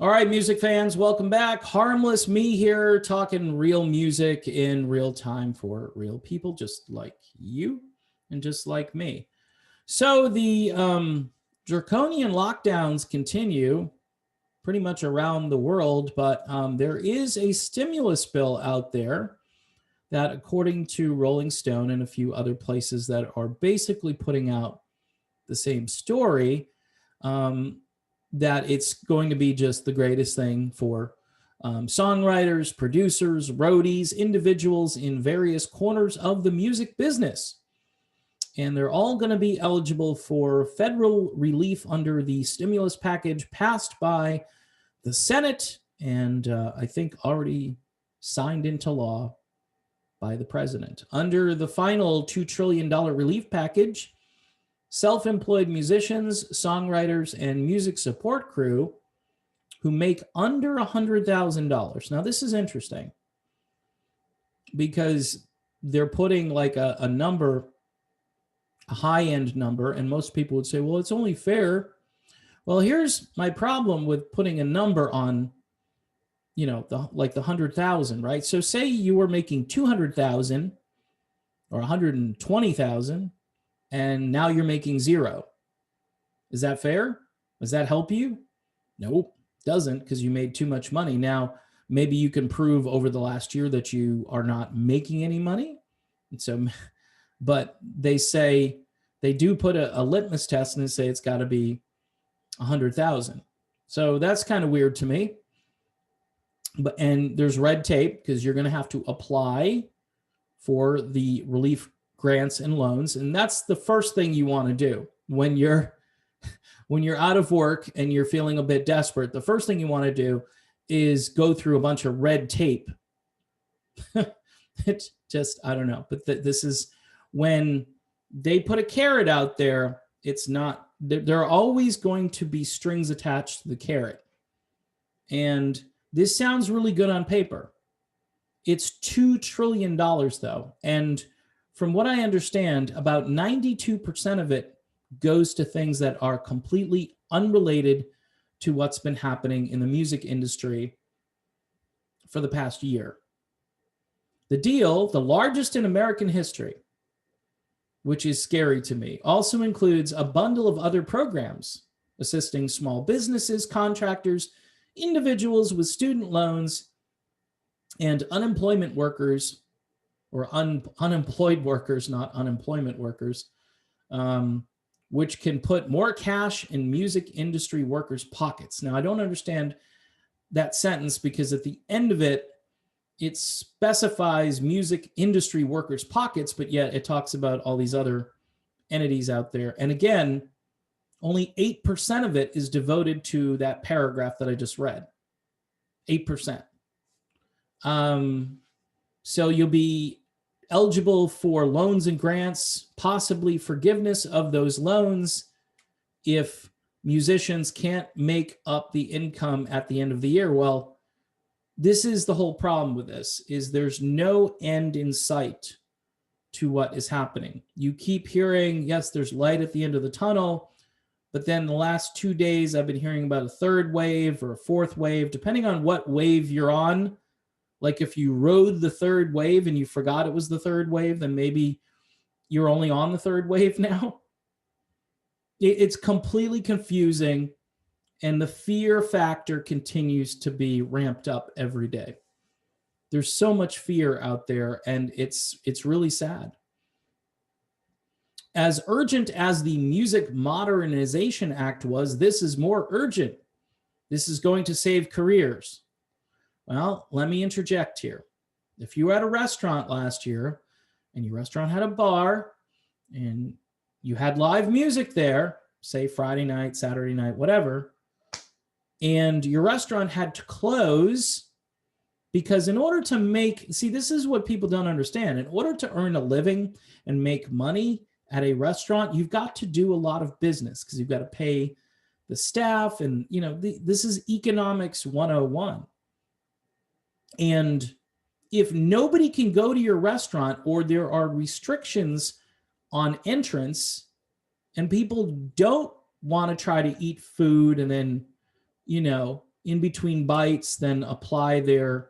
All right, music fans, welcome back. Harmless me here, talking real music in real time for real people, just like you and just like me. So the draconian lockdowns continue pretty much around the world, but there is a stimulus bill out there that, according to Rolling Stone and a few other places that are basically putting out the same story, um, that it's going to be just the greatest thing for songwriters, producers, roadies, individuals in various corners of the music business. And they're all going to be eligible for federal relief under the stimulus package passed by the Senate and I think already signed into law by the president. Under the final $2 trillion relief package, self-employed musicians, songwriters, and music support crew who make under $100,000. Now, this is interesting because they're putting like a number, a high-end number, and most people would say, well, it's only fair. Well, here's my problem with putting a number on, like the 100,000, right? So say you were making 200,000 or 120,000, and now you're making zero. Is that fair? Does that help you? Nope, doesn't, because you made too much money. Now, maybe you can prove over the last year that you are not making any money. And so, but they say they do put a litmus test and they say it's got to be 100,000. So that's kind of weird to me. And there's red tape because you're going to have to apply for the relief grants and loans, and that's the first thing you want to do when you're out of work and you're feeling a bit desperate. The first thing you want to do is go through a bunch of red tape. It's just, I don't know, but this is when they put a carrot out there. It's not, there are always going to be strings attached to the carrot, and this sounds really good on paper. It's $2 trillion though, and from what I understand, about 92% of it goes to things that are completely unrelated to what's been happening in the music industry for the past year. The deal, the largest in American history, which is scary to me, also includes a bundle of other programs assisting small businesses, contractors, individuals with student loans, and unemployment workers, or unemployed workers, not unemployment workers, which can put more cash in music industry workers' pockets. Now, I don't understand that sentence because at the end of it, it specifies music industry workers' pockets, but yet it talks about all these other entities out there. And again, only 8% of it is devoted to that paragraph that I just read. 8%. So you'll be eligible for loans and grants, possibly forgiveness of those loans if musicians can't make up the income at the end of the year. Well, this is the whole problem with this, is there's no end in sight to what is happening. You keep hearing, yes, there's light at the end of the tunnel, but then the last 2 days I've been hearing about a third wave or a fourth wave, depending on what wave you're on. Like if you rode the third wave and you forgot it was the third wave, then maybe you're only on the third wave now. It's completely confusing, and the fear factor continues to be ramped up every day. There's so much fear out there, and it's really sad. As urgent as the Music Modernization Act was, this is more urgent. This is going to save careers. Well, let me interject here. If you were at a restaurant last year and your restaurant had a bar and you had live music there, say Friday night, Saturday night, whatever, and your restaurant had to close because in order to make, see, this is what people don't understand. In order to earn a living and make money at a restaurant, you've got to do a lot of business because you've got to pay the staff, and this is economics 101. And if nobody can go to your restaurant, or there are restrictions on entrance, and people don't want to try to eat food and then, in between bites, then apply their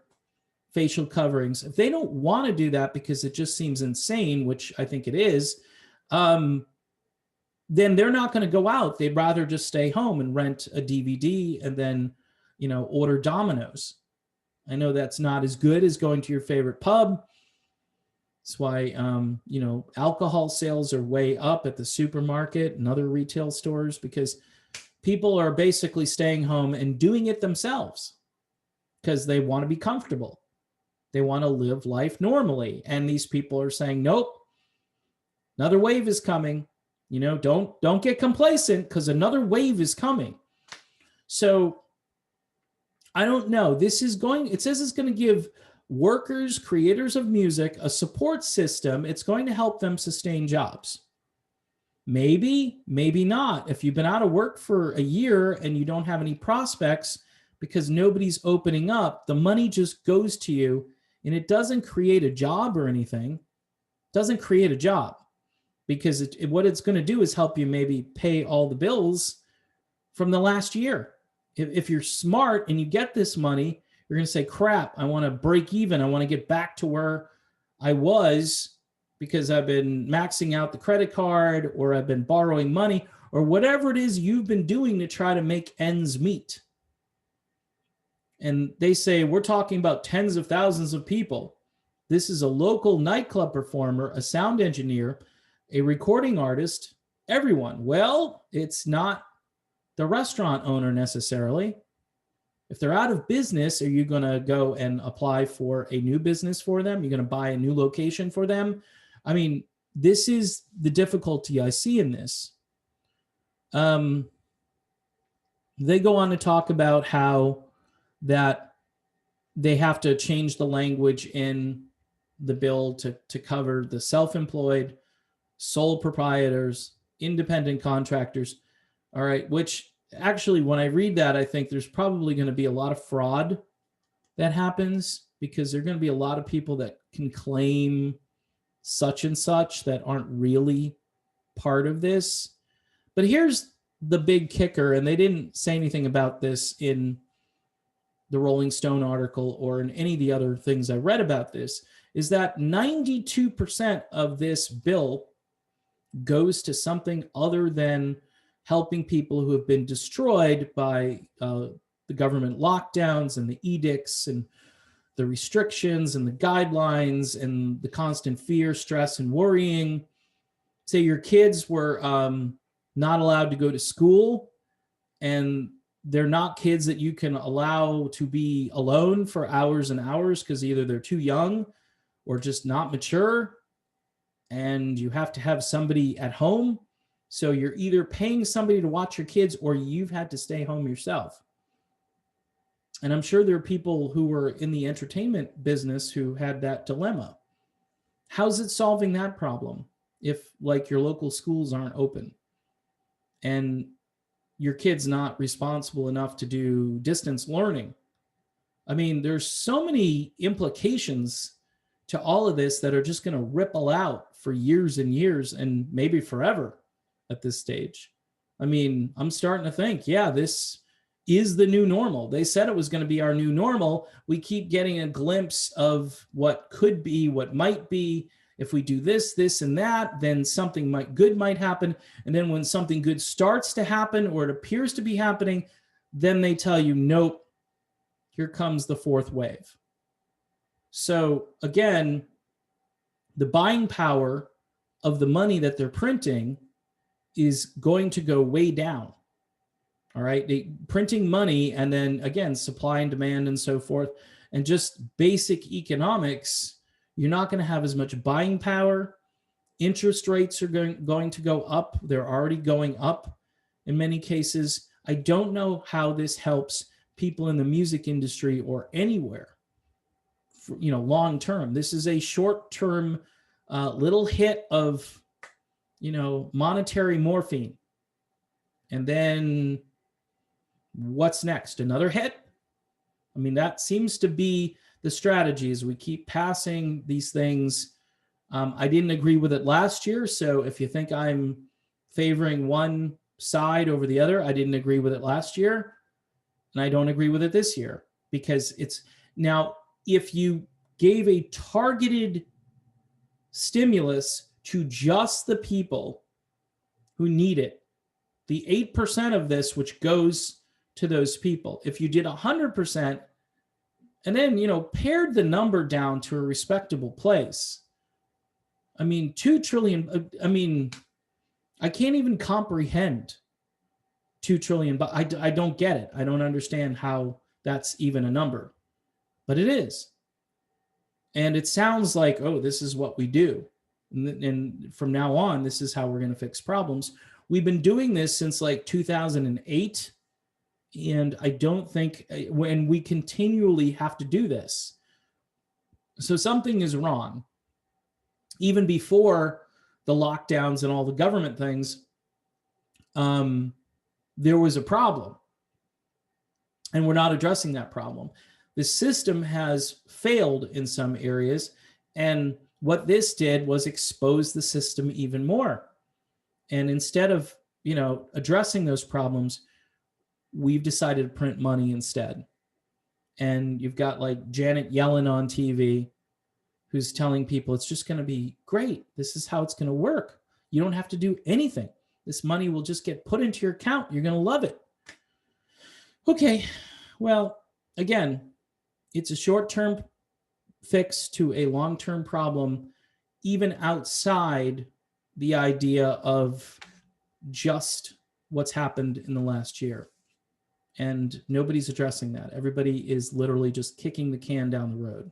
facial coverings. If they don't want to do that because it just seems insane, which I think it is, then they're not going to go out. They'd rather just stay home and rent a DVD and then, order Domino's. I know that's not as good as going to your favorite pub. That's why, alcohol sales are way up at the supermarket and other retail stores, because people are basically staying home and doing it themselves because they want to be comfortable. They want to live life normally. And these people are saying, nope, another wave is coming. Don't get complacent, because another wave is coming. So I don't know. It says it's going to give workers, creators of music, a support system. It's going to help them sustain jobs. Maybe, maybe not. If you've been out of work for a year and you don't have any prospects because nobody's opening up, the money just goes to you and it doesn't create a job or anything. It doesn't create a job, because what it's going to do is help you maybe pay all the bills from the last year. If you're smart and you get this money, you're going to say, crap, I want to break even. I want to get back to where I was because I've been maxing out the credit card, or I've been borrowing money, or whatever it is you've been doing to try to make ends meet. And they say, we're talking about tens of thousands of people. This is a local nightclub performer, a sound engineer, a recording artist, everyone. Well, it's not the restaurant owner necessarily. If they're out of business, are you going to go and apply for a new business for them? You're going to buy a new location for them? I mean, this is the difficulty I see in this. They go on to talk about how that they have to change the language in the bill to cover the self-employed, sole proprietors, independent contractors. All right, which actually, when I read that, I think there's probably going to be a lot of fraud that happens, because there are going to be a lot of people that can claim such and such that aren't really part of this. But here's the big kicker, and they didn't say anything about this in the Rolling Stone article or in any of the other things I read about this, is that 92% of this bill goes to something other than helping people who have been destroyed by the government lockdowns and the edicts and the restrictions and the guidelines and the constant fear, stress, and worrying. Say your kids were not allowed to go to school, and they're not kids that you can allow to be alone for hours and hours because either they're too young or just not mature, and you have to have somebody at home. So you're either paying somebody to watch your kids, or you've had to stay home yourself. And I'm sure there are people who were in the entertainment business who had that dilemma. How's it solving that problem if, like, your local schools aren't open and your kid's not responsible enough to do distance learning? I mean, there's so many implications to all of this that are just going to ripple out for years and years, and maybe forever at this stage. I mean, I'm starting to think, yeah, this is the new normal. They said it was going to be our new normal. We keep getting a glimpse of what could be, what might be. If we do this, this, and that, then something good might happen. And then when something good starts to happen, or it appears to be happening, then they tell you, nope, here comes the fourth wave. So again, the buying power of the money that they're printing is going to go way down. All right. Printing money, and then again, supply and demand and so forth, and just basic economics, you're not going to have as much buying power. Interest rates are going to go up. They're already going up in many cases. I don't know how this helps people in the music industry or anywhere, long term. This is a short term little hit of, monetary morphine. And then what's next? Another hit? I mean, that seems to be the strategy as we keep passing these things. I didn't agree with it last year. So if you think I'm favoring one side over the other, I didn't agree with it last year. And I don't agree with it this year, because it's now, if you gave a targeted stimulus to just the people who need it, the 8% of this, which goes to those people, if you did 100%, and then, pared the number down to a respectable place, I mean, 2 trillion, I mean, I can't even comprehend 2 trillion, but I don't get it. I don't understand how that's even a number, but it is. And it sounds like, oh, this is what we do. And from now on, this is how we're going to fix problems. We've been doing this since like 2008. And I don't think, when we continually have to do this. So something is wrong. Even before the lockdowns and all the government things, there was a problem. And we're not addressing that problem. The system has failed in some areas. And what this did was expose the system even more. And instead of, addressing those problems, we've decided to print money instead. And you've got like Janet Yellen on TV, who's telling people it's just going to be great. This is how it's going to work. You don't have to do anything. This money will just get put into your account. You're going to love it. Okay. Well, again, it's a short-term fix to a long-term problem, even outside the idea of just what's happened in the last year. And nobody's addressing that. Everybody is literally just kicking the can down the road.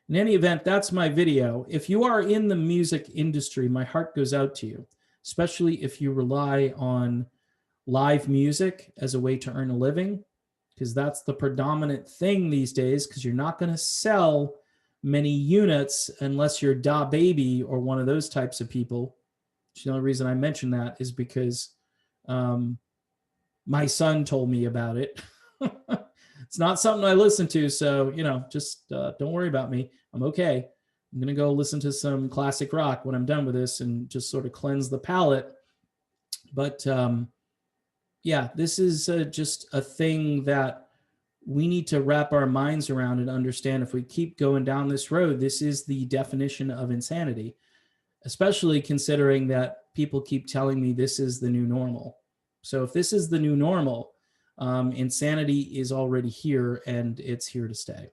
In any event, that's my video. If you are in the music industry, my heart goes out to you, especially if you rely on live music as a way to earn a living, because that's the predominant thing these days, because you're not going to sell many units unless you're Da Baby or one of those types of people. The only reason I mention that is because my son told me about it. It's not something I listen to, so, just don't worry about me. I'm okay. I'm going to go listen to some classic rock when I'm done with this and just sort of cleanse the palate. But yeah, this is just a thing that we need to wrap our minds around and understand. If we keep going down this road, this is the definition of insanity, especially considering that people keep telling me this is the new normal. So if this is the new normal, insanity is already here, and it's here to stay.